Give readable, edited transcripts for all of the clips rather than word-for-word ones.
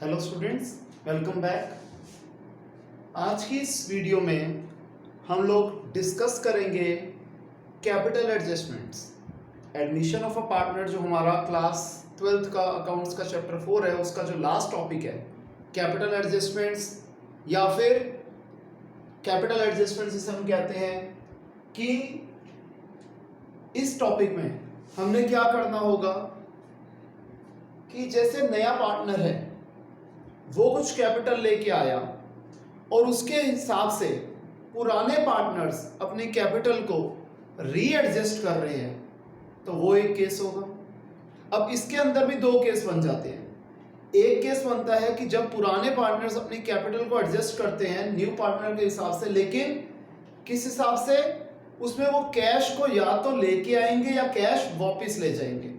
Hello students, welcome back. आज की इस वीडियो में हम लोग डिस्कस करेंगे capital adjustments. Admission of a partner जो हमारा क्लास 12th का अकाउंट्स का चैप्टर 4 है, उसका जो लास्ट टॉपिक है कैपिटल एडजस्टमेंट्स, या फिर कैपिटल एडजस्टमेंट्स जिसे हम कहते हैं कि इस टॉपिक में हमने क्या करना होगा कि जैसे नया पार्टनर है वो कुछ कैपिटल लेके आया और उसके हिसाब से पुराने पार्टनर्स अपनी कैपिटल को रीएडजस्ट कर रहे हैं, तो वो एक केस होगा। अब इसके अंदर भी दो केस बन जाते हैं। एक केस बनता है कि जब पुराने पार्टनर्स अपनी कैपिटल को एडजस्ट करते हैं न्यू पार्टनर के हिसाब से, लेकिन किस हिसाब से, उसमें वो कैश को या तो लेके आएंगे या कैश वापस ले जाएंगे,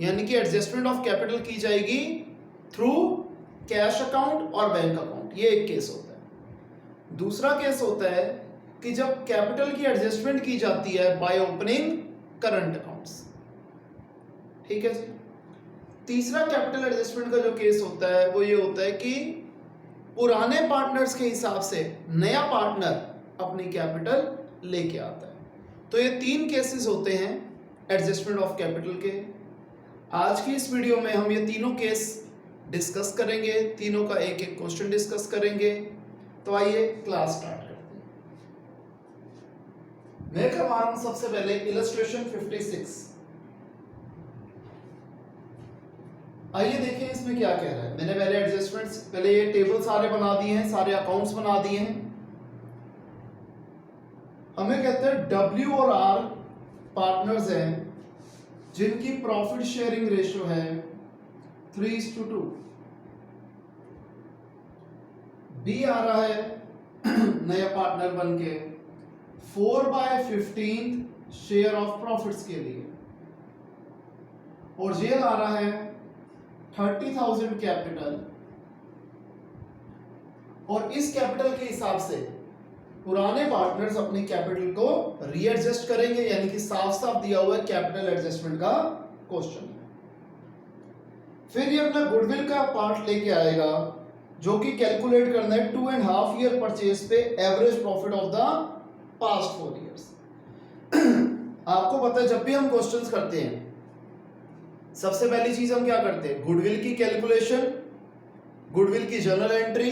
यानी कि एडजस्टमेंट ऑफ कैपिटल की जाएगी थ्रू कैश अकाउंट और बैंक अकाउंट। ये एक केस होता है। दूसरा केस होता है कि जब कैपिटल की एडजस्टमेंट की जाती है बाय ओपनिंग करंट अकाउंट्स। ठीक है जी। तीसरा कैपिटल एडजस्टमेंट का जो केस होता है वो ये होता है कि पुराने पार्टनर्स के हिसाब से नया पार्टनर अपनी कैपिटल लेके आता है। तो ये तीन केसेस होते हैं एडजस्टमेंट ऑफ कैपिटल के। आज की इस वीडियो में हम ये तीनों केस डिस्कस करेंगे, तीनों का एक एक क्वेश्चन डिस्कस करेंगे। तो आइए क्लास स्टार्ट करते हैं। मैं करवा रहा हूं सबसे पहले इलस्ट्रेशन 56। आइए देखें इसमें क्या कह रहा है। मैंने पहले एडजस्टमेंट्स, पहले ये टेबल सारे बना दिए हैं, सारे अकाउंट्स बना दिए हैं। हमें कहते हैं W और R पार्टनर्स हैं जिनकी प्रॉफिट शेयरिंग रेशियो है 3:2। B आ रहा है नया पार्टनर बन के 4/15 शेयर ऑफ प्रॉफिट्स के लिए, और ये आ रहा है 30,000 कैपिटल। और इस कैपिटल के हिसाब से पुराने पार्टनर्स अपनी कैपिटल को रीएडजस्ट करेंगे, यानी कि साफ साफ दिया हुआ है कैपिटल एडजस्टमेंट का क्वेश्चन है। फिर ये अपना गुडविल का पार्ट लेके आएगा जो कि कैलकुलेट करना है 2.5 ईयर परचेज पे average profit of the past 4 years. आपको पता है जब भी हम क्वेश्चंस करते हैं सबसे पहली चीज हम क्या करते हैं, गुडविल की कैलकुलेशन, गुडविल की जर्नल एंट्री,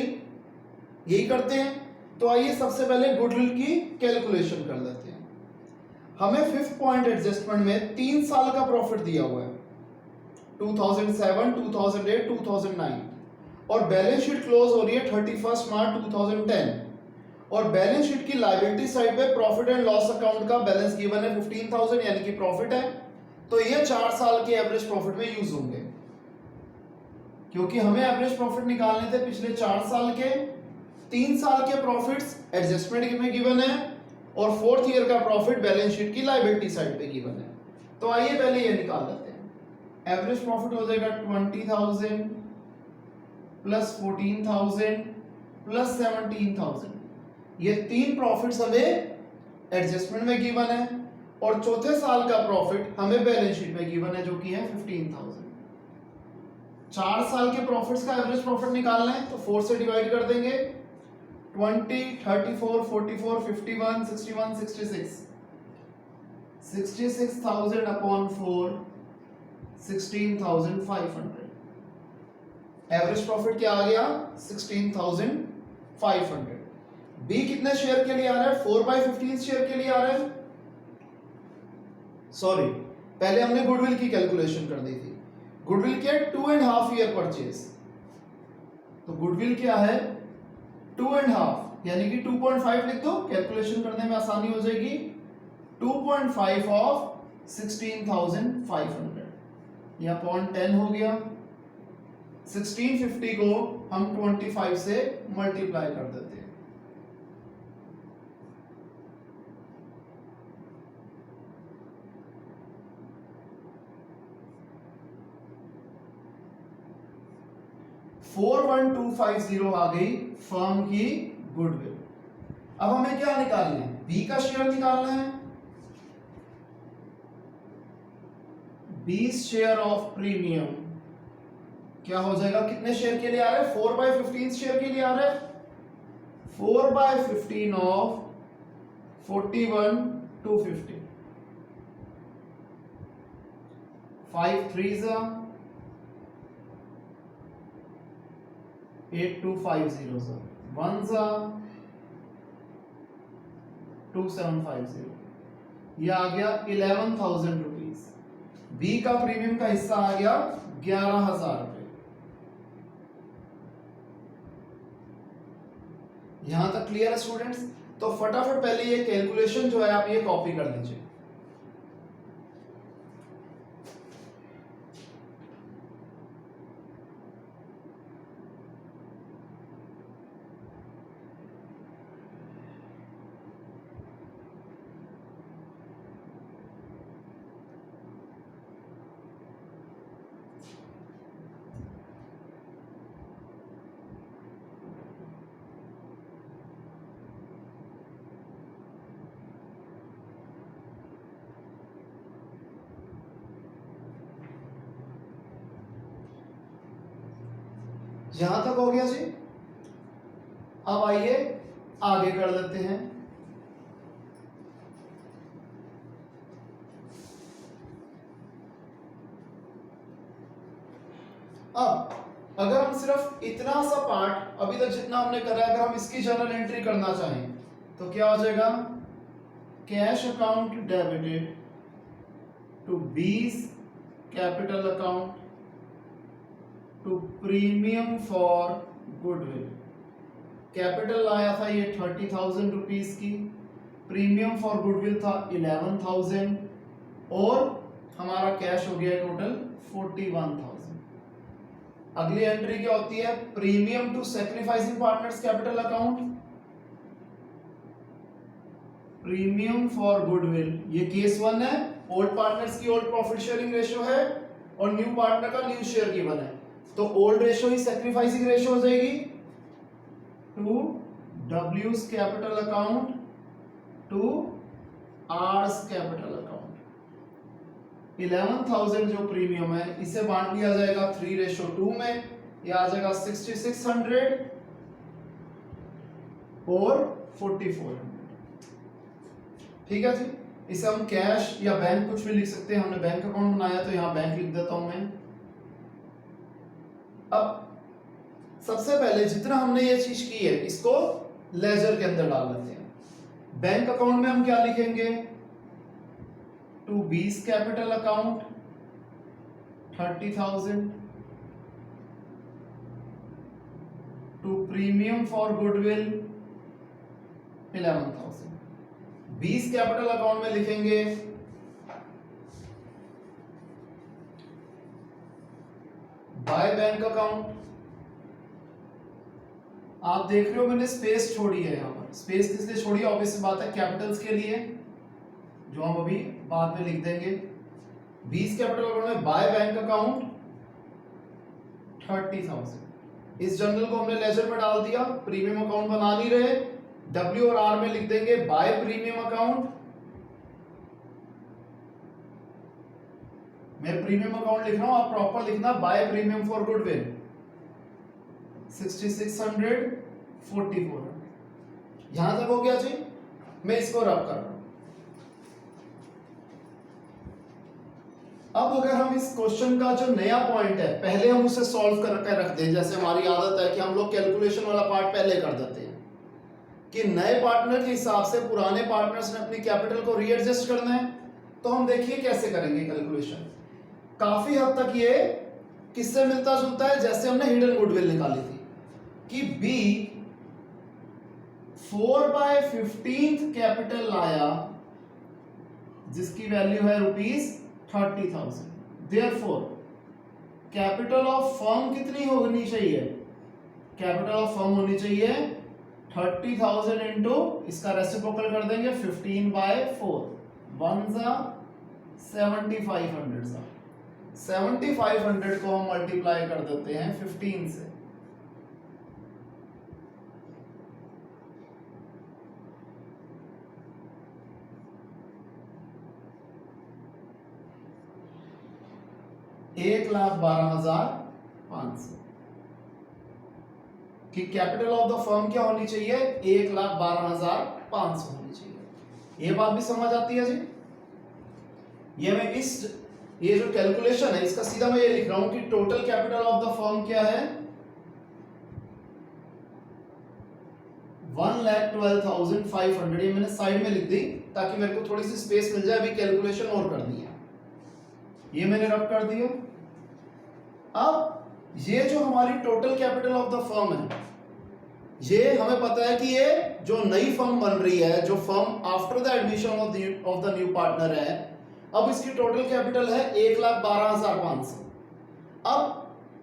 यही करते हैं। तो आइए सबसे पहले गुडविल की कैलकुलेशन कर लेते हैं। हमें 5th पॉइंट एडजस्टमेंट में 3 साल का प्रॉफिट दिया हुआ है, 2007, 2008, 2009, और बैलेंस शीट क्लोज हो रही है 31 मार्च 2010, और बैलेंस शीट की लायबिलिटी साइड पे प्रॉफिट एंड लॉस अकाउंट का बैलेंस गिवन है 15,000, यानी कि प्रॉफिट है। तो ये 4 साल के एवरेज प्रॉफिट में यूज होंगे, क्योंकि हमें एवरेज प्रॉफिट निकालने थे पिछले 4 साल के। 3 साल के प्रॉफिट्स एडजस्टमेंट में गिवन है, और 4th ईयर का प्रॉफिट बैलेंस शीट की लायबिलिटी साइड पे गिवन है। तो आइए पहले ये निकाल लेते हैं। एवरेज प्रॉफिट हो जाएगा 20,000 प्लस 14,000 प्लस 17,000। ये 3 प्रॉफिट्स हमें एडजस्टमेंट में गिवन है, और चौथे साल का प्रॉफिट हमें बैलेंस शीट में गिवन है जो कि है 15,000। 4 साल के प्रॉफिट्स का एवरेज प्रॉफिट निकालना है तो 4 से डिवाइड कर देंगे। 20, 34, 44, 51, 61, 66, 66,000 अपॉन 4, 16,500। एवरेज प्रॉफिट क्या आ गया, 16,500। बी कितने शेयर के लिए आ रहा है, 4/15 शेयर के लिए आ रहा है। सॉरी, पहले हमने गुडविल की कैलकुलेशन कर दी थी। गुडविल क्या है, 2.5 ईयर परचेज। तो गुडविल क्या है 2.5, यानी कि 2.5 लिख दो, कैलकुलेशन करने में आसानी हो जाएगी। 2.5 ऑफ 16,500, यह अपॉन 10 हो गया। 1650 को हम 25 से मल्टीप्लाई कर देते हैं। $41,250 आ गई फर्म की गुडविल। अब हमें क्या निकालना है, बी का शेयर निकालना है। 20 शेयर ऑफ प्रीमियम क्या हो जाएगा, कितने शेयर के लिए आ रहा है, 4/15 शेयर के लिए आ रहा है, 4/15 ऑफ 41,250, 5 3s 8,250 1s 2,750, ये आ गया 11,000 रुपीज। बी का प्रीमियम का हिस्सा आ गया 11,000 रुपए। यहां तक क्लियर है स्टूडेंट्स? तो फटाफट पहले ये कैलकुलेशन जो है आप ये कॉपी कर लीजिए। यहां तक हो गया जी। अब आइए आगे कर लेते हैं। अब अगर हम सिर्फ इतना सा पार्ट अभी तक जितना हमने करा है, अगर हम इसकी जर्नल एंट्री करना चाहें तो क्या हो जाएगा, cash account debited to B's capital account to premium for goodwill. Capital आया था ये 30,000 रुपीज की, प्रीमियम फॉर गुडविल था 11,000 और हमारा कैश हो गया टोटल 41,000। अगली एंट्री क्या होती है, premium to sacrificing partners capital account, premium for goodwill. ये केस 1 है, ओल्ड पार्टनर्स की ओल्ड प्रॉफिट शेयरिंग रेशियो है और न्यू पार्टनर का न्यू शेयर गिवन है, तो ओल्ड रेशियो ही सैक्रिफाइसिंग रेशियो हो जाएगी टू डब्ल्यूज capital account to R's capital account. 11,000 जो प्रीमियम है इसे बांट दिया जाएगा 3:2 में, ये आ जाएगा 6,600 और 4,400। ठीक है जी, इसे हम कैश या बैंक कुछ भी लिख सकते हैं, हमने बैंक अकाउंट बनाया तो यहां बैंक लिख देता हूं मैं। अब सबसे पहले जितना हमने ये चीज की है इसको लेजर के अंदर डाल लेते हैं। बैंक अकाउंट में हम क्या लिखेंगे, to B's capital account 30,000 to premium for goodwill 11,000। 20 capital account में लिखेंगे बाय बैंक अकाउंट। आप देख रहे हो मैंने स्पेस छोड़ी है, यहां पर स्पेस किस लिए छोड़ी है, ऑब्वियस बात है कैपिटल्स के लिए, जो हम अभी बाद में लिख देंगे। 20 कैपिटल अकाउंट में बाय बैंक अकाउंट 30,000। इस जर्नल को हमने लेजर में डाल दिया, प्रीमियम अकाउंट बना नहीं रहे, डब्ल्यू और आर में लिख देंगे बाय प्रीमियम अकाउंट। मैं प्रीमियम अकाउंट लिख रहा हूं, आप प्रॉपर लिखना बाय प्रीमियम फॉर गुडविल 6,600 4,400। यहां तक हो गया जी। मैं इसको रब कर रहा हूं। अब अगर हम इस क्वेश्चन का जो नया पॉइंट है पहले हम उसे सॉल्व करके रख दें, जैसे हमारी आदत है कि हम लोग कैलकुलेशन वाला पार्ट पहले कर देते हैं कि नए पार्टनर के हिसाब से पुराने पार्टनर्स ने अपनी कैपिटल को रीएडजस्ट करना है, तो हम देखिए कैसे करेंगे कैलकुलेशन। काफी हद तक ये किससे मिलता जुलता है, जैसे हमने हिडन गुडविल निकाली थी कि बी 4/15 कैपिटल लाया जिसकी वैल्यू है ₹30,000। देयरफॉर कैपिटल ऑफ फर्म कितनी होनी चाहिए, कैपिटल ऑफ फर्म होनी चाहिए 30,000 इंटू इसका रेसिप्रोकल कर देंगे 15/4 1 7,500 7,500 को हम मल्टीप्लाई कर देते हैं 15 से। एक 1,12,000 500 कि कैपिटल ऑफ द फर्म क्या होनी चाहिए, 1,12,500 होनी चाहिए। ये बात भी समझ आती है जी। ये जो कैलकुलेशन है इसका सीधा मैं ये लिख रहा हूं कि total capital of the firm क्या है, 1,12,500। ये मैंने साइड में लिख दी ताकि मेरे को थोड़ी सी स्पेस मिल जाए, अभी कैलकुलेशन और करनी है। ये मैंने रब कर दिया। अब ये जो हमारी total capital of the firm है, ये हमें पता है कि ये जो नई फर्म बन रही है, जो firm after the admission of the new partner है, अब इसकी टोटल कैपिटल है 1,12,500। अब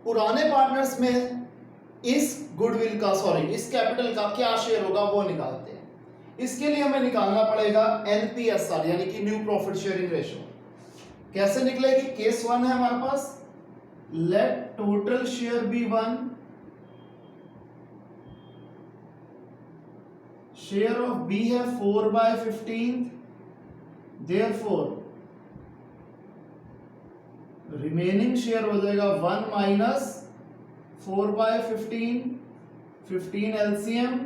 पुराने पार्टनर्स में इस गुडविल का इस कैपिटल का क्या शेयर होगा वो निकालते हैं। इसके लिए हमें निकालना पड़ेगा NPSR यानी कि न्यू प्रॉफिट शेयरिंग रेशियो। कैसे निकलेगी, केस 1 है हमारे पास, let total share be 1, share of B है 4/15, देयरफॉर रिमेनिंग शेयर हो जाएगा 1 minus 4/15, 15 LCM,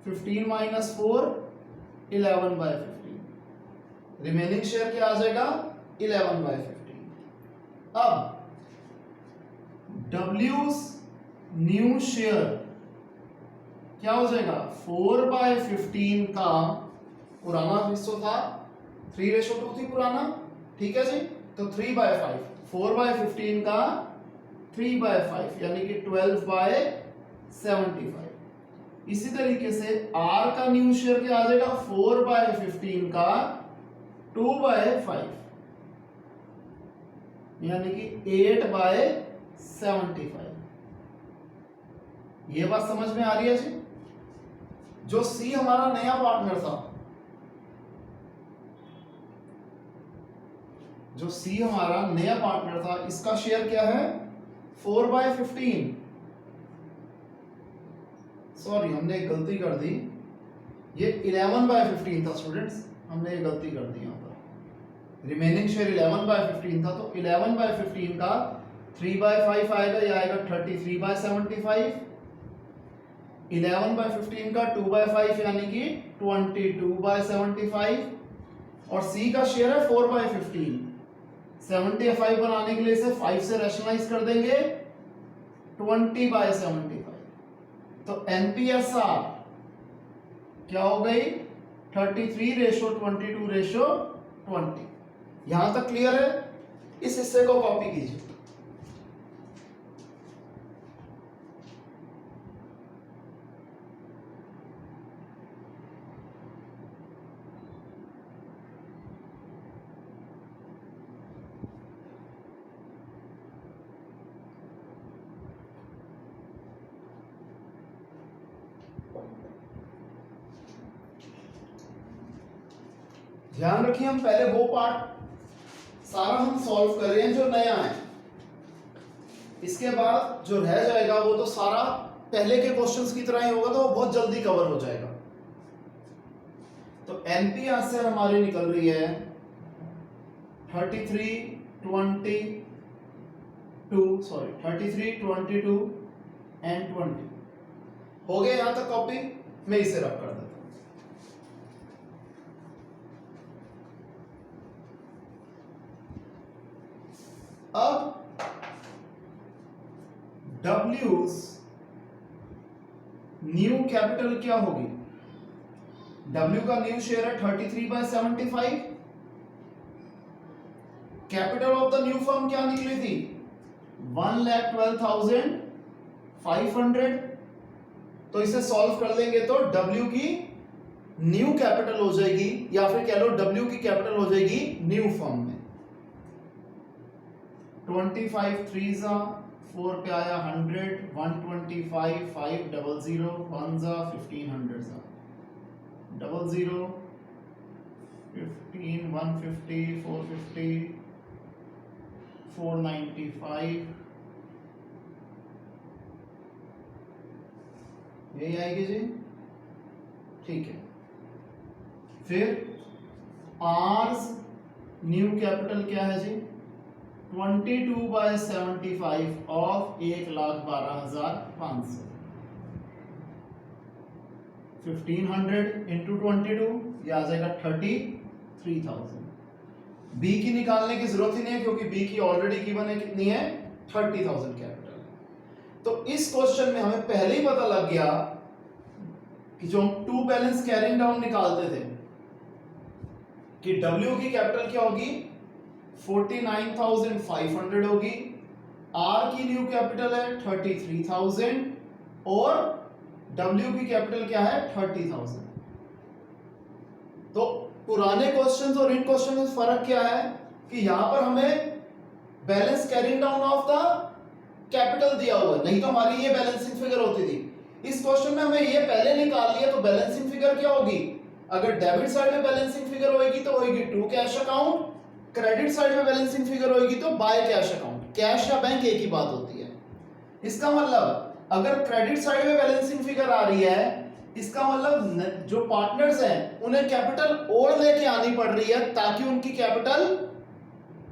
15 minus 4 11/15, remaining share क्या आ जाएगा 11/15। अब W's न्यू शेयर क्या हो जाएगा, 4/15 का पुराना हिस्सा था, 3:2 थी पुराना, ठीक है जी, तो 3/5, 4/15 का 3/5 यानी कि 12/75। इसी तरीके से R का न्यू शेयर क्या आ जाएगा, 4/15 का 2/5 यानी कि 8/75। ये बात समझ में आ रही है जी। जो C हमारा नया पार्टनर था, जो C हमारा नया पार्टनर था, इसका शेयर क्या है 4/15। सॉरी हमने एक गलती कर दी, ये 11/15 था स्टूडेंट्स, हमने एक गलती कर दी यहाँ पर। रिमेनिंग शेयर 11/15 था, तो 11/15 का 3/5 आएगा, ये आएगा 33/75। 11/15 का 2/5 यानी कि 22/75 और C का शेयर है 4/15। 75 बनाने के लिए इसे 5 से रैशनलाइज कर देंगे, 20/75। तो NPSR क्या हो गई, 33:22:20। यहां तक क्लियर है। इस हिस्से को कॉपी कीजिए। ध्यान रखिए, हम पहले वो पार्ट सारा हम सॉल्व कर रहे हैं जो नया है। इसके बाद जो रह जाएगा वो तो सारा पहले के क्वेश्चंस की तरह ही होगा, तो वो बहुत जल्दी कवर हो जाएगा। तो NPSR हमारी निकल रही है 33, 22 एंड 20। हो गया यहां तक कॉपी, मैं इसे रब कर देता हूं। अब W's न्यू कैपिटल क्या होगी, W का न्यू शेयर है 33/75। Capital of the new firm क्या निकली थी, 1,12,500। तो इसे सॉल्व कर लेंगे तो W की न्यू कैपिटल हो जाएगी, या फिर कह लो W की कैपिटल हो जाएगी न्यू फर्म में। 25 3 4 पे आया 100, 125 500, 1 1500 00 15 150 450 495 यही आएगी जी, ठीक है। फिर आर्स न्यू कैपिटल क्या है जी, 22/75 ऑफ 1,12,500। 1500 इंटू 22 ये आ जाएगा 33,000। बी की निकालने की जरूरत ही नहीं है क्योंकि बी की ऑलरेडी गिवन है, कितनी है, 30,000 कैपिटल। तो इस क्वेश्चन में हमें पहले ही पता लग गया कि जो हम टू बैलेंस कैरिंग डाउन निकालते थे कि W की कैपिटल क्या होगी, 49,500 होगी, R की न्यू कैपिटल है 33,000 और W की कैपिटल क्या है 30,000। तो पुराने क्वेश्चंस और इन क्वेश्चन में फर्क क्या है कि यहां पर हमें balance carrying down of the capital दिया हुआ है, नहीं तो हमारी ये बैलेंसिंग फिगर होती थी। इस क्वेश्चन में हमें ये पहले निकाल लिया, तो बैलेंसिंग फिगर क्या होगी, अगर डेबिट साइड में बैलेंसिंग फिगर होगी तो होगी to cash account, credit side में बैलेंसिंग फिगर होगी तो बाय कैश अकाउंट। कैश या बैंक एक ही बात होती है। इसका मतलब अगर क्रेडिट साइड में बैलेंसिंग फिगर आ रही है, इसका मतलब जो पार्टनर्स हैं उन्हें कैपिटल और लेके आनी पड़ रही है ताकि उनकी कैपिटल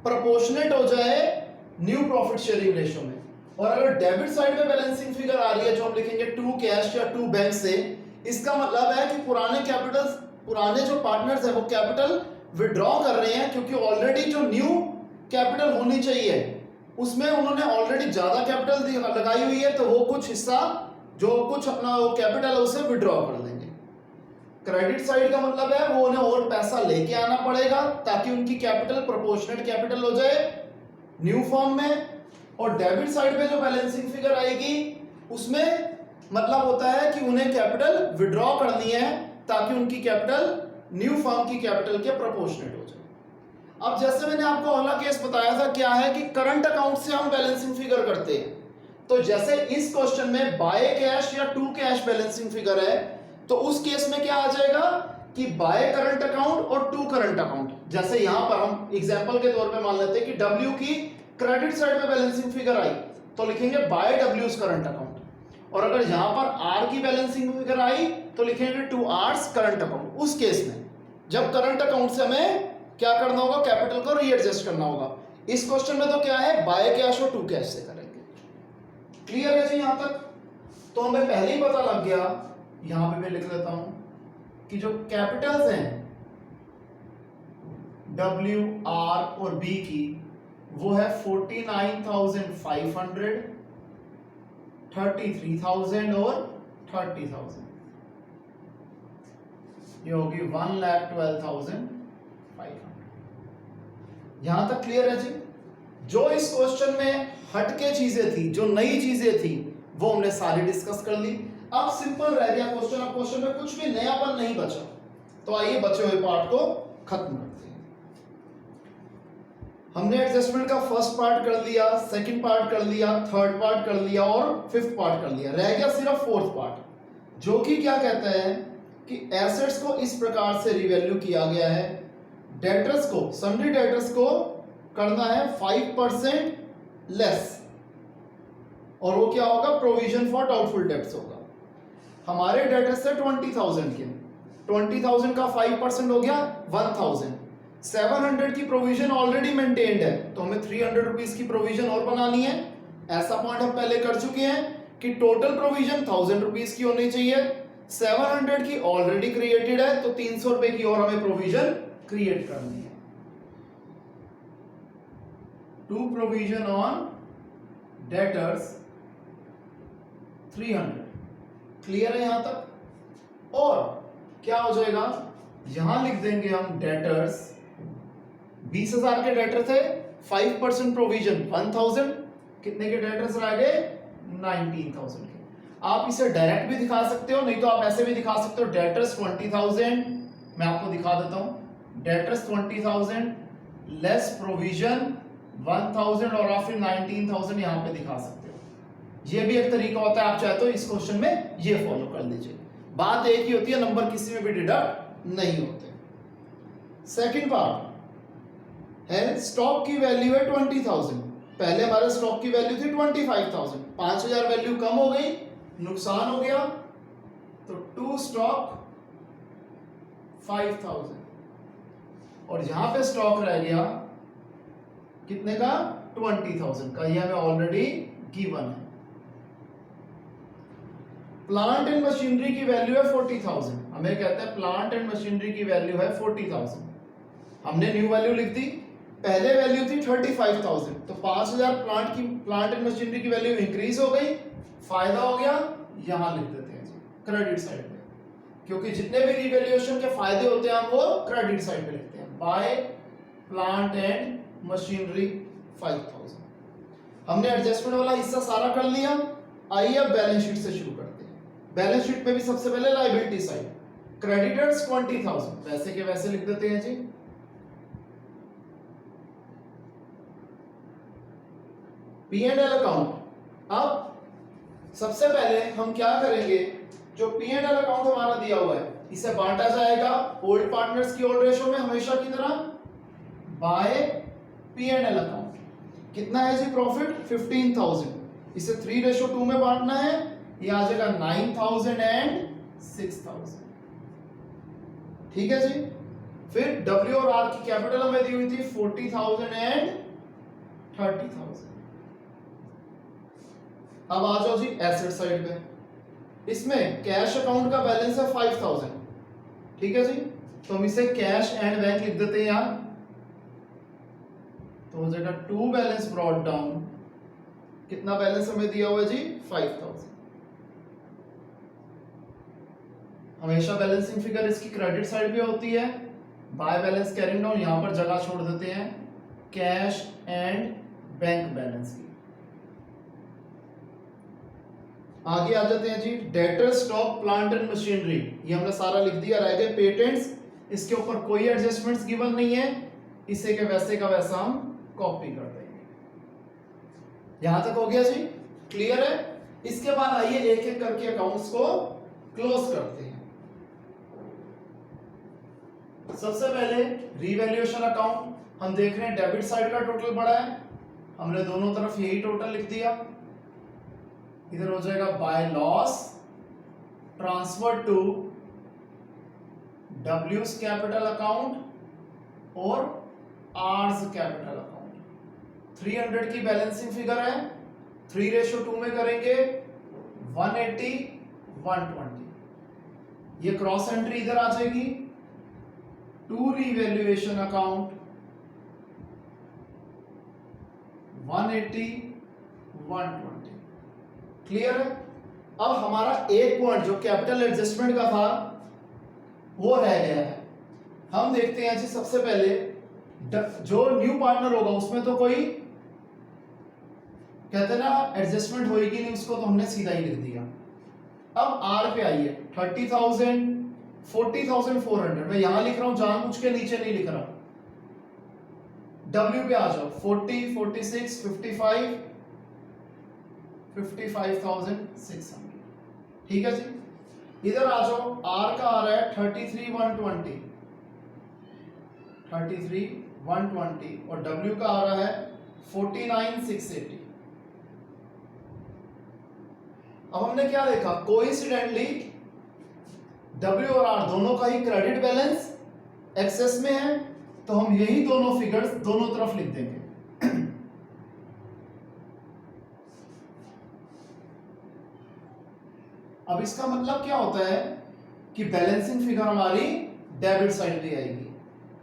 प्रोपोर्शनेट हो जाए न्यू प्रॉफिट शेयरिंग रेशियो में। और अगर डेबिट साइड में बैलेंसिंग फिगर आ रही है जो हम लिखेंगे टू कैश या टू बैंक से, इसका मतलब है कि पुराने जो पार्टनर्स हैं वो कैपिटल विड्रॉ कर रहे हैं क्योंकि ऑलरेडी जो न्यू कैपिटल होनी चाहिए उसमें उन्होंने ऑलरेडी ज्यादा कैपिटल लगाई हुई है, तो वो कुछ हिस्सा जो कुछ अपना वो कैपिटल है उसे विड्रॉ कर देंगे। क्रेडिट साइड का मतलब है वो उन्हें और पैसा लेके आना पड़ेगा ताकि उनकी कैपिटल प्रोपोर्शनेट कैपिटल हो जाए न्यू फॉर्म में। और डेबिट साइड पे जो बैलेंसिंग फिगर आएगी उसमें मतलब होता है कि उन्हें कैपिटल विड्रॉ करनी है ताकि उनकी कैपिटल न्यू फॉर्म की कैपिटल के प्रोपोर्शनेट हो जाए। अब जैसे मैंने आपको अगला केस बताया था, क्या है कि करंट अकाउंट से हम बैलेंसिंग फिगर करते हैं। तो जैसे इस क्वेश्चन में बाय कैश या टू कैश बैलेंसिंग फिगर है, तो उस केस में क्या आ जाएगा कि बाय करंट अकाउंट और टू करंट अकाउंट। जैसे यहां पर हम एग्जांपल के तौर पे मान लेते हैं कि W की क्रेडिट साइड में बैलेंसिंग फिगर आई तो लिखेंगे बाय W's करंट अकाउंट, और अगर यहां पर R की बैलेंसिंग फिगर आई तो लिखेंगे टू R's करंट अकाउंट। उस केस में जब करंट अकाउंट से हमें क्या करना होगा, कैपिटल को रीएडजस्ट करना होगा। इस क्वेश्चन में तो क्या है, बाय कैश और टू कैश से करेंगे। क्लियर है जी यहां तक? तो हमें पहले ही पता लग गया, यहां पे मैं लिख लेता हूं कि जो कैपिटल्स हैं W, R और B की वो है 49,500, 33,000 और 30,000। ये होगी 1,12,500। यहां तक क्लियर है जी? जो इस क्वेश्चन में हटके चीजें थी, जो नई चीजें थी, वो हमने सारी डिस्कस कर ली। अब सिंपल रह गया क्वेश्चन। अब क्वेश्चन में कुछ भी नयापन नहीं बचा, तो आइए बचे हुए पार्ट को खत्म करते हैं। हमने एडजस्टमेंट का फर्स्ट पार्ट कर लिया, सेकंड पार्ट कर लिया, थर्ड पार्ट कर लिया और फिफ्थ पार्ट कर लिया। रह गया सिर्फ फोर्थ पार्ट, जो कि क्या कहता है कि एसेट्स को इस प्रकार से रिवैल्यू किया गया है, डेटर्स को, सन्ड्री डेटर्स को करना है 5% लेस, और वो क्या होगा, प्रोविजन फॉर डाउटफुल डेट्स होगा। हमारे डेटर्स से 20,000 के, 20,000 का 5% हो गया 1,000। 700 की प्रोविजन ऑलरेडी मेंटेन्ड है, तो हमें 300 रुपीस की प्रोविजन और बनानी है। ऐसा पॉइंट हम पहले कर चुके हैं कि टोटल प्रोविजन 1000 रुपीस की होनी चाहिए। 700 की ऑलरेडी क्रिएटेड है, तो 300 रुपए की और हमें प्रोविजन क्रिएट करनी है। To provision on debtors 300। Clear है यहां तक? और क्या हो जाएगा, यहां लिख देंगे हम डेटर्स, 20,000 के डेटर थे, 5% प्रोविजन 1,000, कितने के डेटर्स रह गए, 19,000 के। आप इसे डायरेक्ट भी दिखा सकते हो, नहीं तो आप ऐसे भी दिखा सकते हो, डेटर्स 20,000, मैं आपको दिखा देता हूं, डेटर्स 20,000 लेस प्रोविजन 1,000 और आप फिर 19,000 यहां पे दिखा सकते हो। ये भी एक तरीका होता है, आप चाहे तो इस क्वेश्चन में ये फॉलो कर लीजिए। बात एक ही होती है, नंबर किसी में भी डिडक्ट नहीं होते। सेकंड पार्ट है, स्टॉक की वैल्यू है 20,000। पहले हमारे स्टॉक की वैल्यू थी 25,000, 5,000 वैल्यू कम हो गई, नुकसान हो गया, तो टू स्टॉक 5,000, और यहां पे स्टॉक रह गया कितने का? 20,000 का, ये हमें ऑलरेडी गिवन है। प्लांट एंड मशीनरी की वैल्यू है 40,000, हमें कहते हैं प्लांट एंड मशीनरी की वैल्यू है 40,000, हमने न्यू वैल्यू लिख दी, पहले वैल्यू थी 35,000, तो 5,000 प्लांट एंड मशीनरी की वैल्यू इंक्रीज हो गई, फायदा हो गया, यहां लिख देते हैं जी क्रेडिट साइड पे, क्योंकि जितने भी रिवैल्यूएशन के फायदे होते हैं हम वो क्रेडिट साइड पे लिखते हैं। Bye plant and machinery 5,000। हमने एडजस्टमेंट वाला हिस्सा सारा कर लिया, आइए अब बैलेंस शीट से शुरू करते हैं। बैलेंस शीट में भी सबसे पहले लायबिलिटी साइड, क्रेडिटर्स 20,000 वैसे के वैसे लिख देते हैं जी। P&L अकाउंट, अब सबसे पहले हम क्या करेंगे, जो P&L अकाउंट हमारा दिया हुआ है इसे बांटा जाएगा ओल्ड पार्टनर्स की ओल्ड रेशो में हमेशा की तरह बाय P&L अकाउंट। कितना है जी प्रॉफिट? 15,000, इसे 3:2 में बांटना है, ये आ जाएगा 9,000 एंड 6,000। ठीक है जी। फिर W और R की कैपिटल हमें दी हुई थी 40,000 एंड 30,000। अब आ जाओ जी एसेट साइड पे, इसमें कैश अकाउंट का बैलेंस है 5,000, ठीक है जी, तो हम इसे कैश एंड बैंक लिख देते हैं यहां, तो हो जाएगा टू बैलेंस ब्रॉट डाउन, कितना बैलेंस हमें दिया हुआ है जी? 5,000। हमेशा बैलेंसिंग फिगर इसकी क्रेडिट साइड पे होती है, बाय बैलेंस कैरिंग डाउन, यहां पर जगह छोड़ देते हैं कैश एंड बैंक बैलेंस की। आगे आ जाते हैं जी debtor stock plant and machinery, ये हमने सारा लिख दिया, रह गए पेटेंट्स, इसके ऊपर कोई एडजस्टमेंट्स गिवन नहीं है, इसे के वैसे का वैसा हम कॉपी कर देंगे। यहां तक हो गया जी, क्लियर है। इसके बाद आइए एक एक करके अकाउंट्स को क्लोज करते हैं। सबसे पहले रीवैल्यूएशन अकाउंट, हम देख रहे हैं डेबिट साइड का टोटल बड़ा है, हमने दोनों तरफ यही टोटल लिख दिया, इधर हो जाएगा by loss transfer to W's capital account और R's कैपिटल अकाउंट। 300 की बैलेंसिंग फिगर है, 3:2 में करेंगे 180 120, ये क्रॉस एंट्री इधर आ जाएगी। टू रिवैल्यूएशन अकाउंट 180 120, क्लियर है। अब हमारा एक पॉइंट जो कैपिटल एडजस्टमेंट का था वो रह गया है, हम देखते हैं जी सबसे पहले जो न्यू पार्टनर होगा उसमें तो कोई कहते ना एडजस्टमेंट होएगी नहीं, उसको तो हमने सीधा ही लिख दिया। अब आर पे आइए, 30,000 40,400, मैं यहां लिख रहा हूं, जानबूझ के नीचे नहीं लिख रहा। W पे आ जाओ, 40 46 55 55,600, ठीक है जी। इधर आ जाओ, R का आ रहा है 33 120 और W का आ रहा है 49 680। अब हमने क्या देखा, कोइंसिडेंटली W और R दोनों का ही क्रेडिट बैलेंस एक्सेस में है, तो हम यही दोनों फिगर्स दोनों तरफ लिख देंगे। अब इसका मतलब क्या होता है कि बैलेंसिंग फिगर हमारी डेबिट साइड पे आएगी,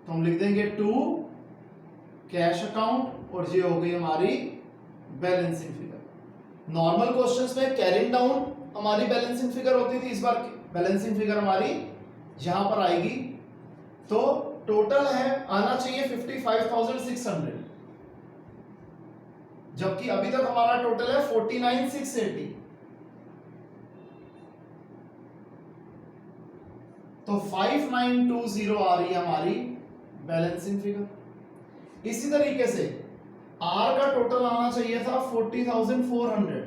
तो हम लिख देंगे टू कैश अकाउंट और ये हो गई हमारी बैलेंसिंग फिगर। नॉर्मल क्वेश्चंस में कैरिंग डाउन हमारी बैलेंसिंग फिगर होती थी, इस बार बैलेंसिंग फिगर हमारी यहां पर आएगी, तो टोटल है आना चाहिए 55,600, जबकि अभी तक हमारा टोटल है 49,680, तो 5920 आ रही है हमारी बैलेंसिंग फिगर। इसी तरीके से आर का टोटल आना चाहिए था 40,400,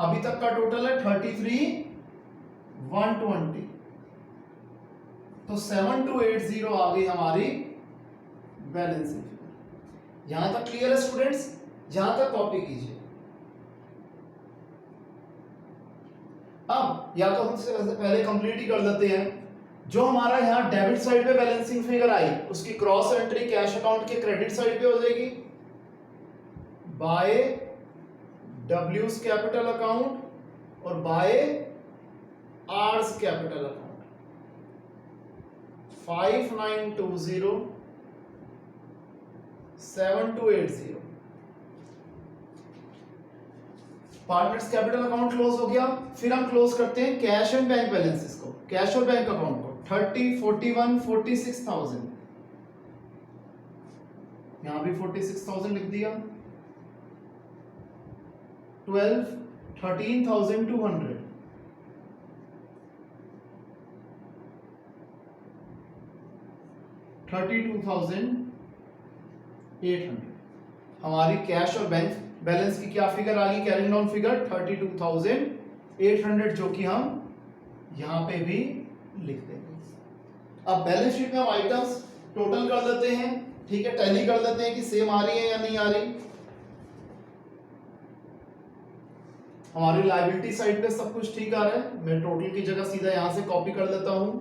अभी तक का टोटल है 33 120, तो 7280 आ गई हमारी बैलेंसिंग फिगर। यहां तक क्लियर है स्टूडेंट्स? यहां तक कॉपी कीजिए। अब या तो हम पहले कंप्लीट ही कर देते हैं, जो हमारा यहाँ डेबिट साइड पे बैलेंसिंग फिगर आई उसकी क्रॉस एंट्री कैश अकाउंट के क्रेडिट साइड पे हो जाएगी, बाय W's कैपिटल अकाउंट और by R's capital account 59207280 partners capital account close हो गया। फिर हम क्लोज करते हैं कैश एंड बैंक बैलेंसेस को, कैश और बैंक अकाउंट को 30, 41, 46,000, यहां भी 46,000 लिख दिया। 12, 13,200, 32,800। हमारी कैश और बैंक बैलेंस की क्या फिगर आ गई, कैरिंग डाउन फिगर 32,800, जो कि हम यहां पे भी लिख देंगे। अब बैलेंस शीट में हम आइटम्स टोटल कर देते हैं, ठीक है, टैली कर देते हैं कि सेम आ रही है या नहीं आ रही। हमारी लायबिलिटी साइड पे सब कुछ ठीक आ रहा है। मैं टोटल की जगह सीधा यहां से कॉपी कर देता हूं।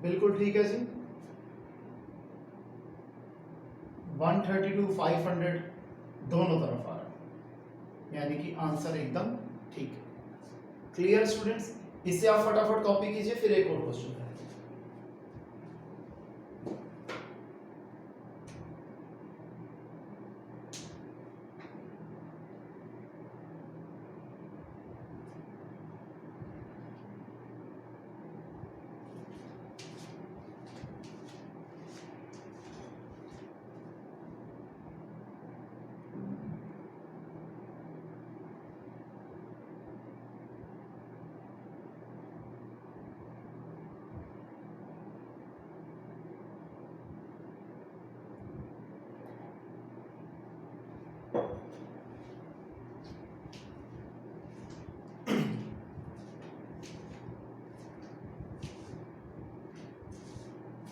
बिल्कुल ठीक है जी। 132,500 दोनों तरफ आ रहा है, यानी कि आंसर एकदम ठीक है। क्लियर स्टूडेंट्स, इसे आप फटाफट कॉपी कीजिए, फिर एक और क्वेश्चन है।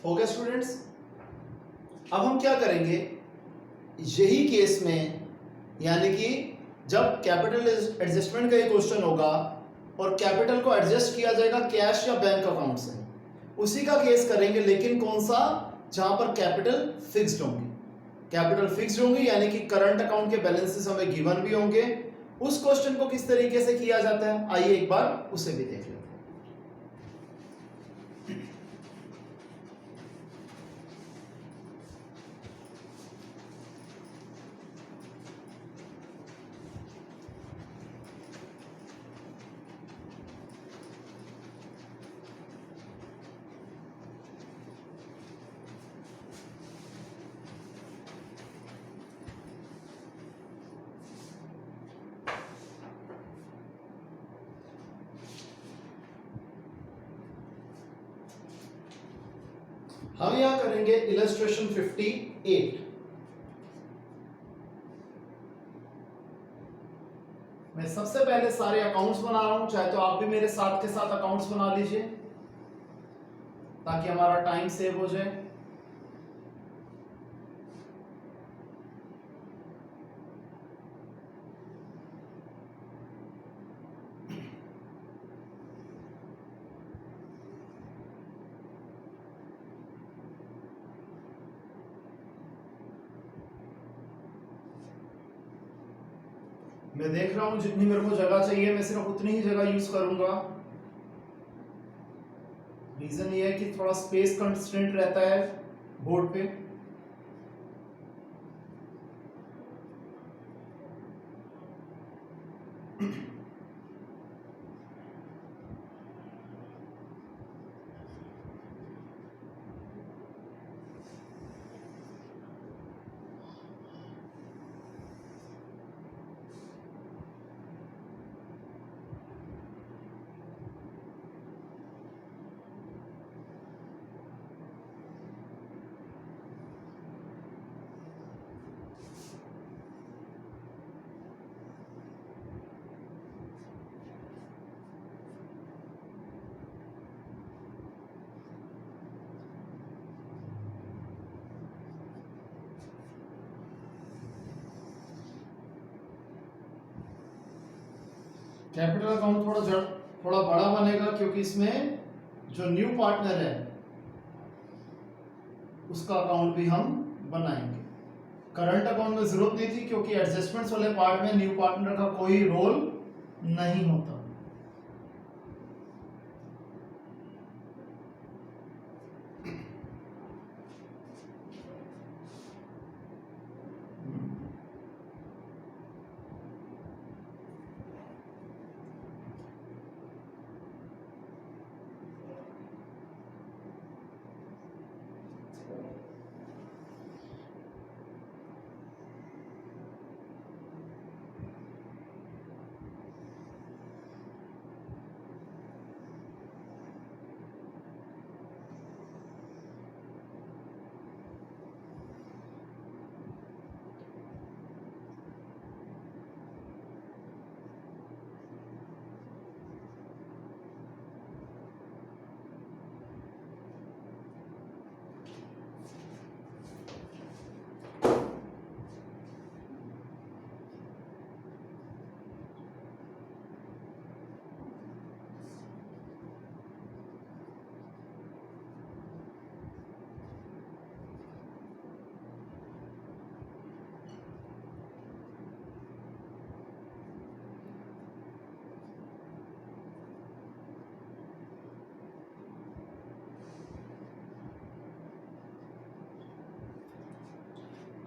हो गया स्टूडेंट्स। अब हम क्या करेंगे, यही केस में, यानी कि जब कैपिटल एडजस्टमेंट का ये क्वेश्चन होगा और कैपिटल को एडजस्ट किया जाएगा कैश या बैंक अकाउंट से, उसी का केस करेंगे, लेकिन कौन सा, जहां पर कैपिटल फिक्स्ड होंगे। कैपिटल फिक्स्ड होंगे यानी कि करंट अकाउंट के बैलेंसेस हमें गिवन भी होंगे। उस क्वेश्चन को किस तरीके से किया जाता है, आइए एक बार उसे भी देख लेते हैं। हम यहां करेंगे इलस्ट्रेशन 58। मैं सबसे पहले सारे अकाउंट्स बना रहा हूं, चाहे तो आप भी मेरे साथ के साथ अकाउंट्स बना लीजिए ताकि हमारा टाइम सेव हो जाए। मैं देख रहा हूं जितनी मेरे को जगह चाहिए मैं सिर्फ उतनी ही जगह यूज करूंगा। रीजन ये है कि थोड़ा स्पेस कंस्ट्रेंट रहता है बोर्ड पे। कैपिटल अकाउंट थोड़ा बड़ा बनेगा क्योंकि इसमें जो न्यू पार्टनर है उसका अकाउंट भी हम बनाएंगे। करंट अकाउंट में जरूरत नहीं थी क्योंकि एडजस्टमेंट्स वाले पार्ट में न्यू पार्टनर का कोई रोल नहीं होता।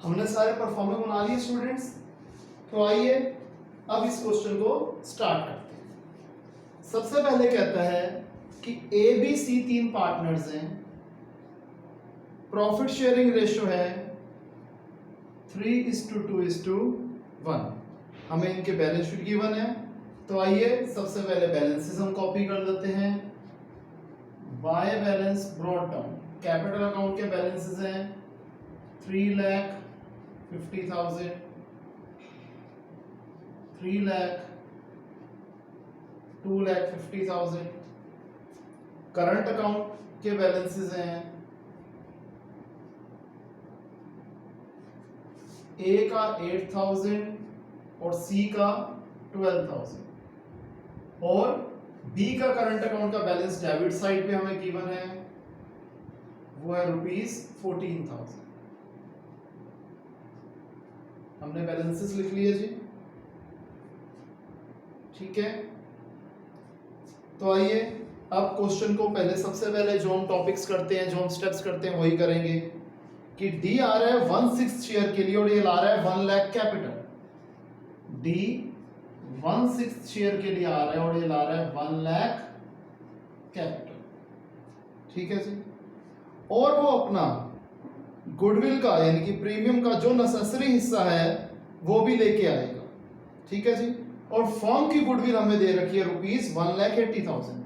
हमने सारे परफॉर्मेंस बना लिए स्टूडेंट्स। तो आइए अब इस क्वेश्चन को स्टार्ट करते हैं। सबसे पहले कहता है कि ए बी सी 3 पार्टनर्स हैं, प्रॉफिट शेयरिंग रेशियो है 3:2:1। हमें इनके बैलेंस शीट गिवन है। तो आइए सबसे पहले बैलेंसेस हम कॉपी कर लेते हैं। By balance brought down, capital account के बैलेंसेस हैं 3,50,000, 3,00,000, 2,50,000। करंट अकाउंट के बैलेंसेस हैं ए का 8,000 और सी का 12,000 और बी का करंट अकाउंट का बैलेंस डेबिट साइड पे हमें गिवन है, वो है ₹14,000। हमने बैलेंसेस लिख लिए जी, ठीक है। तो आइए अब क्वेश्चन को पहले सबसे पहले जो हम टॉपिक्स करते हैं, जो हम स्टेप्स करते हैं वही करेंगे कि डी आ रहा है 1/6 शेयर के लिए और ये ला रहा है 1 लाख कैपिटल। डी 1/6 शेयर के लिए आ रहा है और ये ला रहा है 1 लाख कैपिटल, ठीक है जी। और वो अपना गुडविल का यानी कि प्रीमियम का जो नेसेसरी हिस्सा है वो भी लेके आएगा, ठीक है जी। और फर्म की गुडविल हमें दे रखी है ₹1,80,000।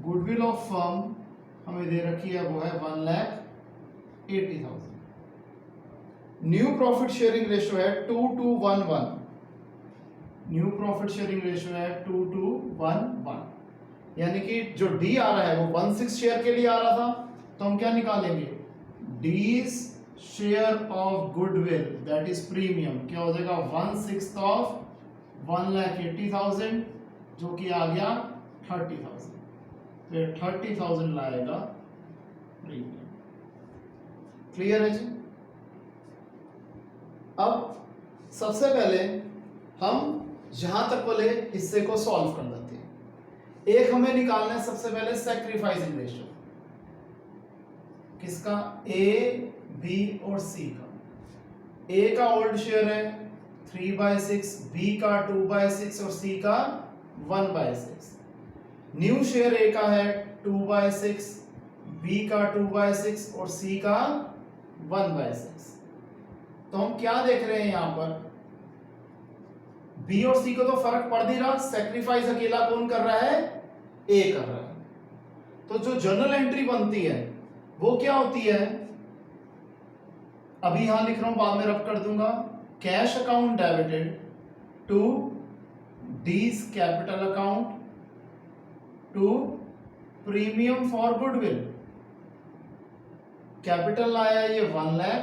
गुडविल ऑफ फर्म हमें दे रखी है वो है 1,80,000। न्यू प्रॉफिट शेयरिंग रेशियो है 2:1:1। न्यू प्रॉफिट शेयरिंग रेशियो है 2:1:1, यानी कि जो डी आ रहा है वो 1/6 शेयर के लिए आ रहा था, तो हम क्या निकालेंगे, D's share of goodwill that is premium, क्या हो जाएगा 1/6 ऑफ 1,80,000 जो कि आ गया 30,000। तो 30,000 लाएगा प्रीमियम। क्लियर है जी। अब सबसे पहले हम यहां तक वाले हिस्से को सॉल्व कर लेते हैं। एक हमें निकालना है सबसे पहले सैक्रिफाइसिंग रेशियो, किसका, ए बी और सी का। ए का ओल्ड शेयर है 3/6, बी का 2/6 और सी का 1/6। न्यू शेयर ए का है 2/6, बी का 2/6 और सी का 1/6। तो हम क्या देख रहे हैं यहां पर, बी और सी को तो फर्क पड़ नहीं रहा, सैक्रिफाइस अकेला कौन कर रहा है, ए कर रहा है। तो जो जर्नल एंट्री बनती है वो क्या होती है, अभी यहां लिख रहा हूं, बाद में रब कर दूंगा। Cash account debited to D's capital account to premium for goodwill. Capital लाया ये 1 लाख,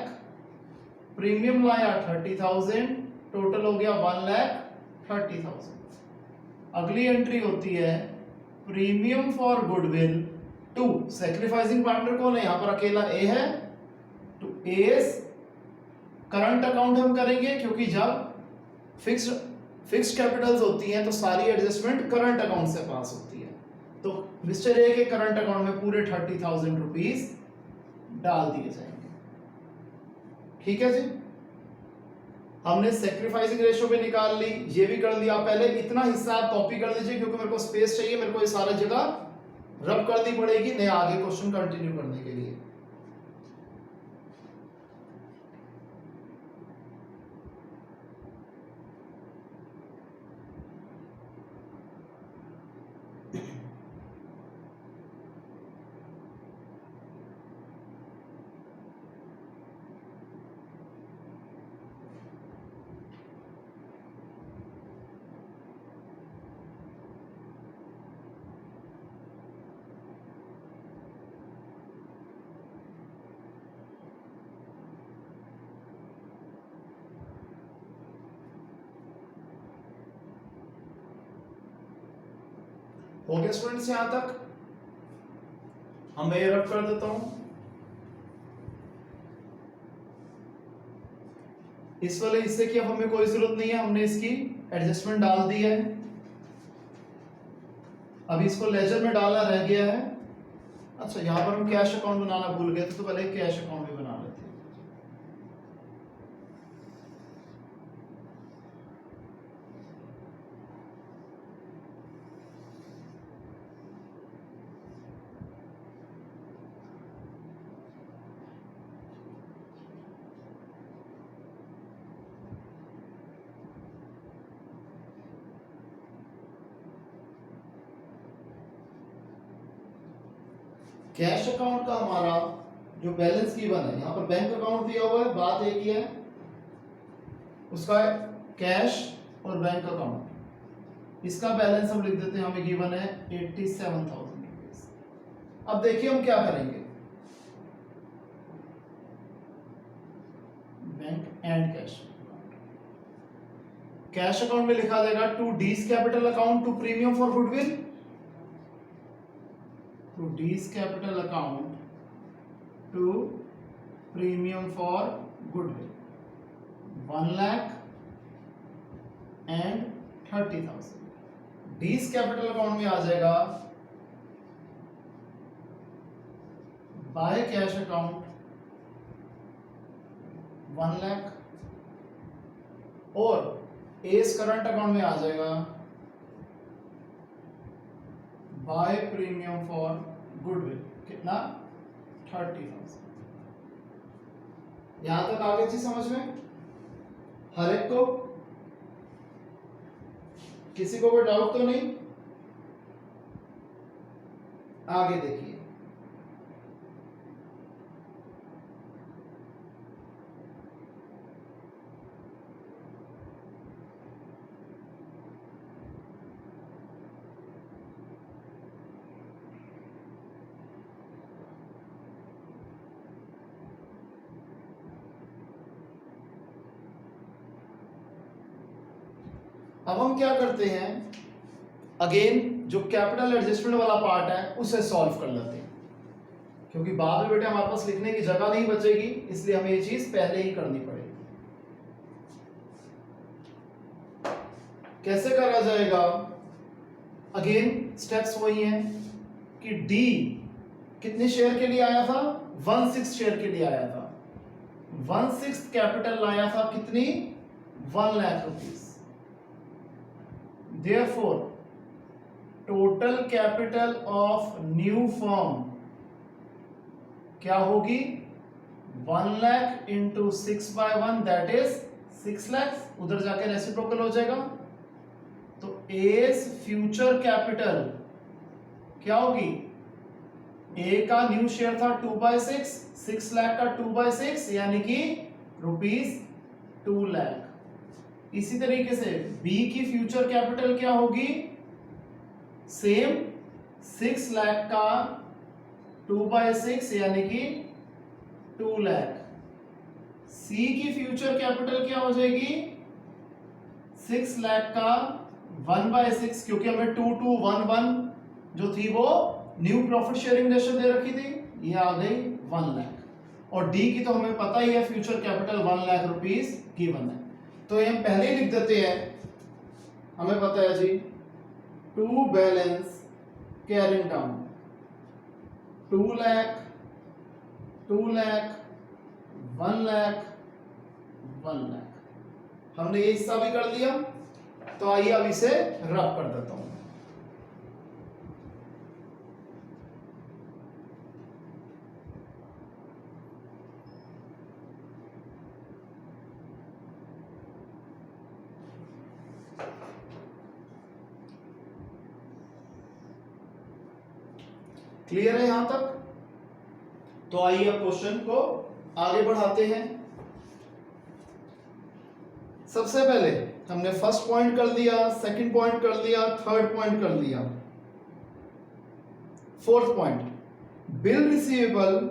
प्रीमियम लाया 30,000, टोटल हो गया 1,30,000। अगली एंट्री होती है premium for goodwill to sacrificing partner कौन है, यहां पर अकेला ए है, टू एज करंट अकाउंट हम करेंगे, क्योंकि जब फिक्स्ड कैपिटल्स होती हैं तो सारी एडजस्टमेंट करंट अकाउंट से पास होती है। तो मिस्टर ए के करंट अकाउंट में पूरे 30,000 रुपीज डाल दिए जाएंगे। ठीक है जी, हमने सेक्रीफाइसिंग रेशियो भी निकाल ली, ये भी कर लिया। पहले इतना हिस्सा आप कॉपी कर लीजिए, क्योंकि मेरे को स्पेस चाहिए, मेरे को ये सारा जगह रब करनी पड़ेगी नया आगे क्वेश्चन कंटिन्यू करने के लिए। हो गया स्टूडेंट्स यहां तक? हम मैं रब कर देता हूं। इस वाले हिस्से की अब हमें कोई जरूरत नहीं है, हमने इसकी एडजस्टमेंट डाल दी है। अभी इसको लेजर में डालना रह गया है। अच्छा, यहां पर हम कैश अकाउंट बनाना भूल गए थे, तो पहले कैश अकाउंट भी बना लेते हैं। कैश अकाउंट का हमारा जो बैलेंस गिवन है, यहां पर बैंक अकाउंट दिया हुआ है, बात एक ही है, उसका कैश और बैंक अकाउंट, इसका बैलेंस हम लिख देते हैं, हमें गिवन है 87,000 रुपीज। अब देखिए हम क्या करेंगे, bank and cash. Cash account में लिखा जाएगा to D's capital account to premium for goodwill, to D's capital account to premium for goodwill 1 lakh and 30,000। D's capital account में आ जाएगा बाय कैश अकाउंट 1 लाख और एस करंट अकाउंट में आ जाएगा bye premium for goodwill, कितना 30,000। यहां तक आगे चीज समझ में हर एक को, किसी को कोई डाउट तो नहीं? आगे देखिए, अब हम क्या करते हैं, अगेन जो कैपिटल एडजस्टमेंट वाला पार्ट है उसे सॉल्व कर लेते हैं, क्योंकि बाद में बेटे हमारे पास लिखने की जगह नहीं बचेगी, इसलिए हमें ये चीज पहले ही करनी पड़ेगी। कैसे करा जाएगा? अगेन स्टेप्स वही हैं कि डी कितने शेयर के लिए आया था, 1/6 शेयर के लिए आया था, 1/6 कैपिटल लाया था, कितनी 1 lakh rupees. Therefore, total capital of new firm क्या होगी, 1 lakh into 6/1 that is 6 lakh, उधर जाके रेसिप्रोकल हो जाएगा। तो एज फ्यूचर कैपिटल क्या होगी, ए का न्यू शेयर था 2/6, 6 लाख का 2/6 यानी कि ₹2 लाख। इसी तरीके से बी की फ्यूचर कैपिटल क्या होगी, सेम 6 लाख का 2/6 यानी कि 2 लाख। सी की फ्यूचर कैपिटल क्या हो जाएगी, 6 लाख का 1/6, क्योंकि हमें 2 2 1 1 जो थी वो न्यू प्रॉफिट शेयरिंग रेशियो दे रखी थी, ये आ गई 1 लाख। और डी की तो हमें पता ही है, future capital 1 lakh rupees given है, तो ये हम पहले ही लिख देते हैं। हमें पता है जी, to balance carrying down 2 lakh 2 lakh 1 lakh 1 lakh. हमने ये हिस्सा भी कर लिया, तो आइए अब इसे रब कर देता हूं। क्लियर है यहां तक? तो आइए अब क्वेश्चन को आगे बढ़ाते हैं। सबसे पहले हमने फर्स्ट पॉइंट कर लिया, सेकंड पॉइंट कर लिया, थर्ड पॉइंट कर लिया। Fourth point, bill receivable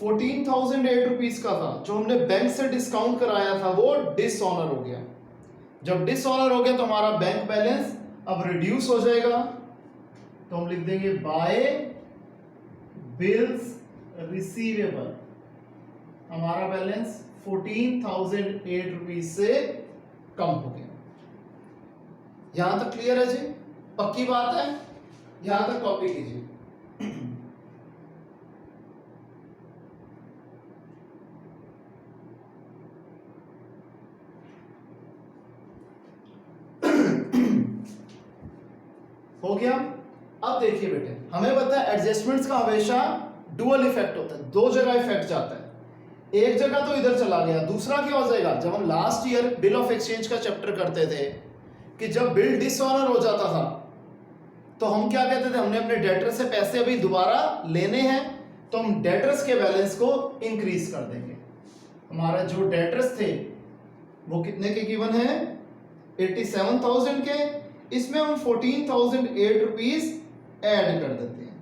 14,008 rupees का था, जो हमने बैंक से डिस्काउंट कराया था वो डिसऑनर हो गया। जब डिसऑनर हो गया तो हमारा बैंक बैलेंस अब रिड्यूस हो जाएगा, तो हम लिख देंगे बाय बिल्स रिसीवेबल, हमारा बैलेंस 14,008 रुपीज से कम हो गया। यहां तक क्लियर है जी? पक्की बात है? यहां तक कॉपी कीजिए। हो गया? अब देखिए बेटे, हमें पता है एडजस्टमेंट्स का हमेशा डुअल इफेक्ट होता है, दो जगह इफेक्ट जाता है। एक जगह तो इधर चला गया, दूसरा क्या हो जाएगा, जब हम last year bill of exchange का चैप्टर करते थे कि जब बिल डिसऑनर हो जाता था तो हम क्या कहते थे, हमने अपने डेटर से पैसे अभी दोबारा लेने हैं, तो हम डेटर्स के बैलेंस को इंक्रीज कर देंगे। हमारा जो डेटर्स थे वो कितने के गिवन है, 87,000 के, इसमें हम 14,008 रुपीज ऐड कर देते हैं,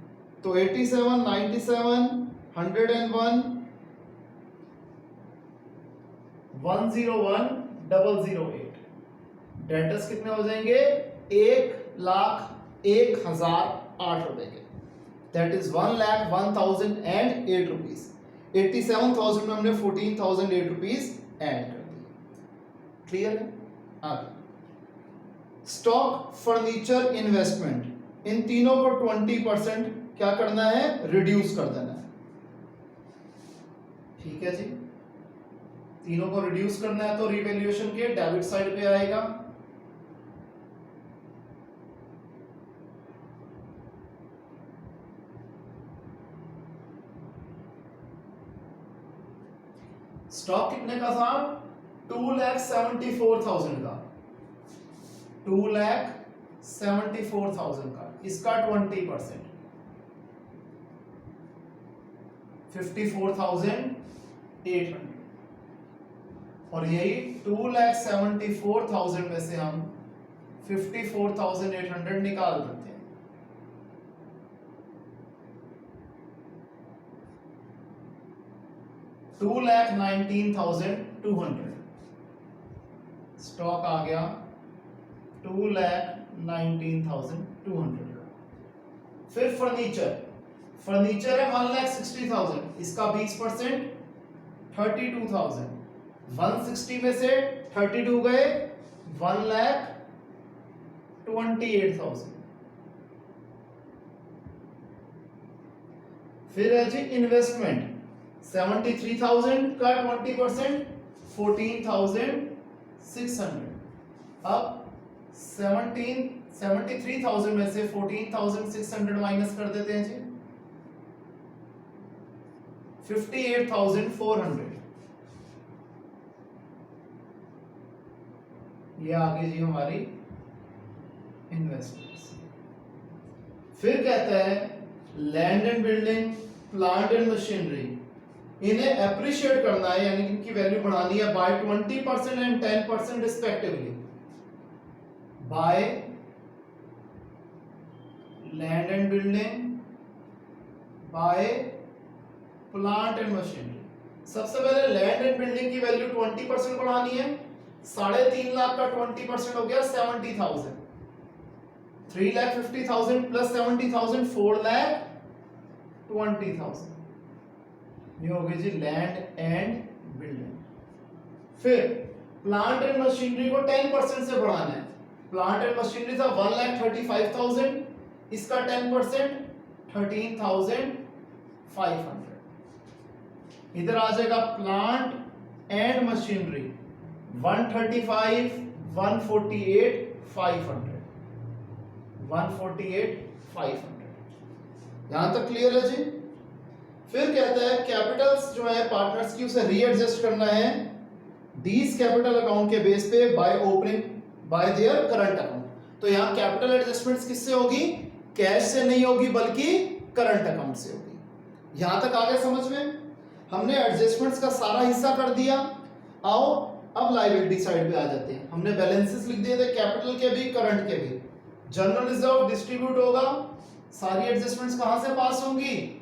तो 87, 97, 101, 101,008 डेटर्स कितने हो जाएंगे, 1,01,008 रुपए के, दैट इज 1,01,008 रुपीज। 87,000 में हमने 14,008 रुपीज ऐड कर दिए। क्लियर है? आगे स्टॉक, फर्नीचर, इन्वेस्टमेंट, इन तीनों को 20% क्या करना है, रिड्यूस कर देना है। ठीक है जी, तीनों को रिड्यूस करना है तो रिवैल्यूएशन के डेबिट साइड पे आएगा। स्टॉक कितने का था, 2,74,000 का, 2,74,000 का, इसका 20% 54,800, और यही 2,74,000 में से हम 54,800 निकाल देते हैं। $2,19,200 स्टॉक आ गया, 2,19,200। फिर फर्नीचर, फर्नीचर है 1,60,000, इसका 20% 32,000, 160 में से 32 गए, 1,28,000। फिर है जी इन्वेस्टमेंट, 73,000 का 20% 14,600। अब 73,000 में से 14,600 माइनस कर देते हैं जी, 58,400। ये आगे जी हमारी इन्वेस्टमेंट्स। फिर कहता है land and building, plant and machinery, इन्हें एप्रिशिएट करना है, यानी इनकी वैल्यू बढ़ानी है by 20% and 10% respectively. By land and building, by plant and machinery. सबसे पहले लैंड एंड बिल्डिंग की वैल्यू 20% बढ़ानी है, 3.5 लाख का 20% हो गया 70,000, 3,50,000 प्लस 70,000 4,50,000 20,000, ये हो गई जी लैंड एंड बिल्डिंग। फिर प्लांट एंड मशीनरी को 10% से बढ़ाना है। प्लांट एंड मशीनरी था 1,35,000, इसका 10% 13,500। इधर आ जाएगा प्लांट एंड मशीनरी 135, 148, 500, 148,500। यहां तक क्लियर है जी। फिर कहता है कैपिटल्स जो है पार्टनर्स की उसे रीएडजस्ट करना है दीज कैपिटल अकाउंट के बेस पे by opening bye their current account. तो यहां कैपिटल एडजस्टमेंट्स किससे होगी? कैश से नहीं होगी बल्कि करंट अकाउंट से होगी। यहां तक आ गया समझ में? हमने एडजस्टमेंट्स का सारा हिस्सा कर दिया। आओ अब लायबिलिटी साइड पे आ जाते हैं। हमने बैलेंसेस लिख दिए थे कैपिटल के भी करंट के भी। जनरल रिजर्व डिस्ट्रीब्यूट होगा, सारी एडजस्टमेंट्स कहां से पास होंगी?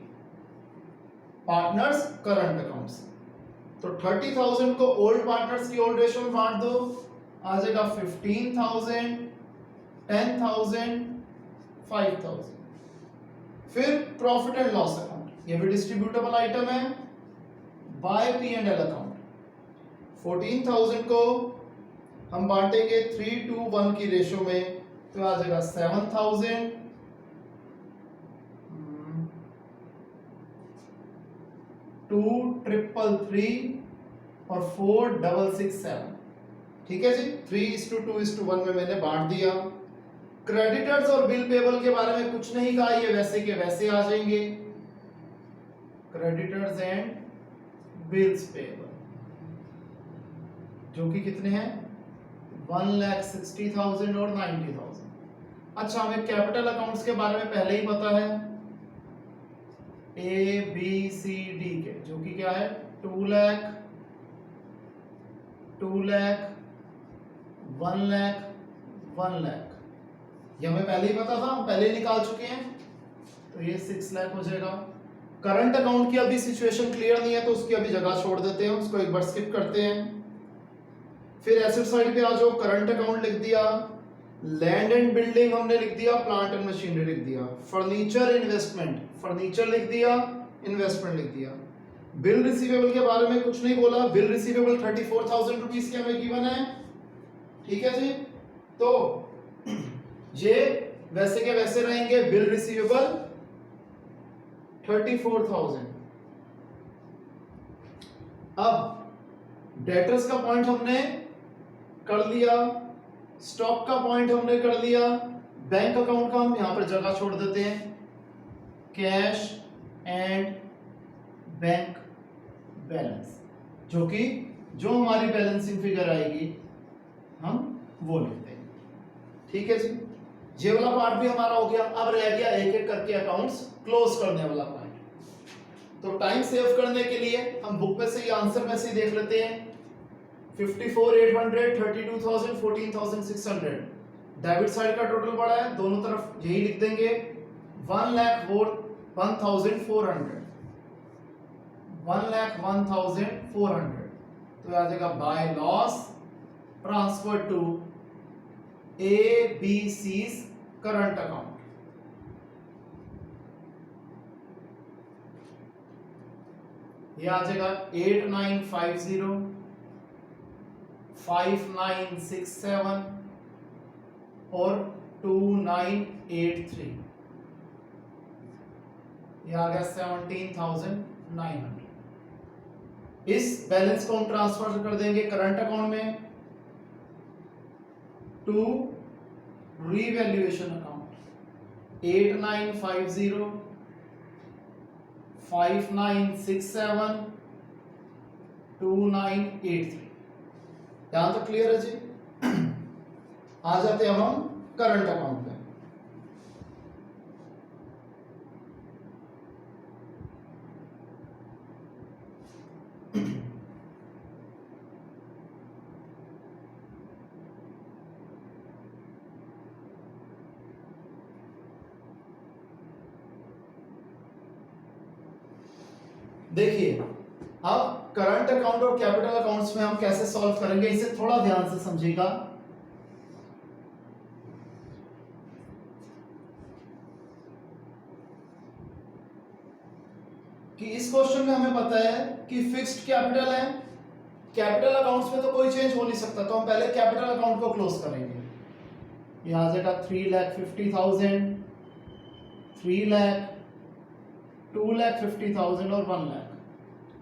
पार्टनर्स करंट अकाउंट से। तो 30,000 को ओल्ड पार्टनर्स की ओल्ड रेशियो में बांट दो, आ जाएगा 15,000, 10,000, 5,000। फिर प्रॉफिट एंड लॉस अकाउंट, ये भी डिस्ट्रीब्यूटेबल आइटम है बाय P&L अकाउंट। 14,000 को हम बांटेंगे 3:1 की रेशियो में, तो आ जाएगा 7,000, 2,333 और 4,667। ठीक है जी, 3:2:1 में मैंने बांट दिया। क्रेडिटर्स और बिल पेबल के बारे में कुछ नहीं कहा, ये वैसे के वैसे आ जाएंगे। क्रेडिटर्स एंड बिल्स पेबल जो कि कितने हैं? 1,60,000 और 90,000। अच्छा, हमें कैपिटल अकाउंट्स के बारे में पहले ही पता है ABCD के, जो कि क्या है 2 लाख, 2 लाख, 1 लाख, 1 लाख। ये हमें पहले ही पता था, हम पहले ही निकाल चुके हैं। तो ये 6 लाख हो जाएगा। करंट अकाउंट की अभी सिचुएशन क्लियर नहीं है तो उसकी अभी जगह छोड़ देते हैं, उसको एक बार स्किप करते हैं। फिर एसेट साइड पे आ जाओ, करंट अकाउंट लिख दिया, लैंड एंड बिल्डिंग हमने लिख दिया, प्लांट एंड मशीनरी लिख दिया, फर्नीचर इन्वेस्टमेंट, फर्नीचर लिख दिया, इन्वेस्टमेंट लिख दिया। बिल रिसीवेबल के बारे में कुछ नहीं बोला, बिल रिसीवेबल 34,000 रुपीस के हमें गिवन है। ठीक है जी, तो ये वैसे के वैसे रहेंगे। Bill receivable 34,000। अब डेटर्स का पॉइंट हमने कर लिया, स्टॉक का पॉइंट हमने कर लिया, बैंक अकाउंट का हम यहां पर जगह छोड़ देते हैं, कैश एंड बैंक बैलेंस, जो कि जो हमारी बैलेंसिंग फिगर आएगी हम वो लिखते हैं। ठीक है जी, ये वाला पार्ट भी हमारा हो गया। अब रह गया एक एक करके अकाउंट्स क्लोज करने वाला पॉइंट। तो टाइम सेव करने के लिए हम बुक में से ये आंसर में से देख लेते हैं। 54,800, 32,000, 14,600। डेबिट साइड का टोटल बड़ा है, दोनों तरफ यही लिख देंगे। 1,01,400, 1,01,400। तो आ जाएगा by loss transfer to ABC's current account. ये आ जाएगा 8,950, 5,967 और 2,983। ये आ गया 17,900। इस बैलेंस को हम ट्रांसफर कर देंगे करंट अकाउंट में टू रीवैल्यूएशन अकाउंट। 8,950, 5,967, 2,983। यहां तक क्लियर है जी। आ जाते हैं हम करंट अकाउंट पे। देखिए, अब करंट अकाउंट और कैपिटल अकाउंट्स में हम कैसे सॉल्व करेंगे, इसे थोड़ा ध्यान से समझिएगा। कि इस क्वेश्चन में हमें पता है कि फिक्स्ड कैपिटल है, कैपिटल अकाउंट्स में तो कोई चेंज हो नहीं सकता, तो हम पहले कैपिटल अकाउंट को क्लोज करेंगे। ये आ जाएगा 3,50,000, 3 लाख, 2,50,000 और 1 लाख।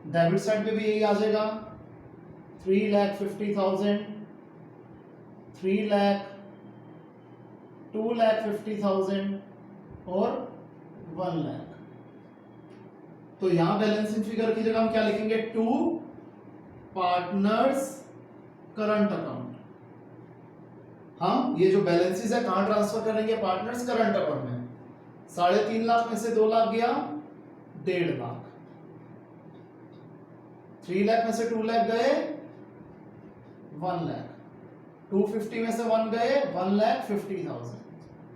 डेबिट साइड पे भी यही आ जाएगा 3,50,000, 3 लाख, 2,50,000 और 1 लाख। तो यहां बैलेंसिंग फिगर की जगह हम क्या लिखेंगे, टू पार्टनर्स करंट अकाउंट। हम ये जो बैलेंसेस है कहां ट्रांसफर करेंगे, पार्टनर्स करंट अकाउंट में। 3.5 लाख में से 2 लाख गया, 1.5 लाख। 3 लाख में से 2 लाख गए, 1 लाख। 250 में से 1 गए, 1,50,000।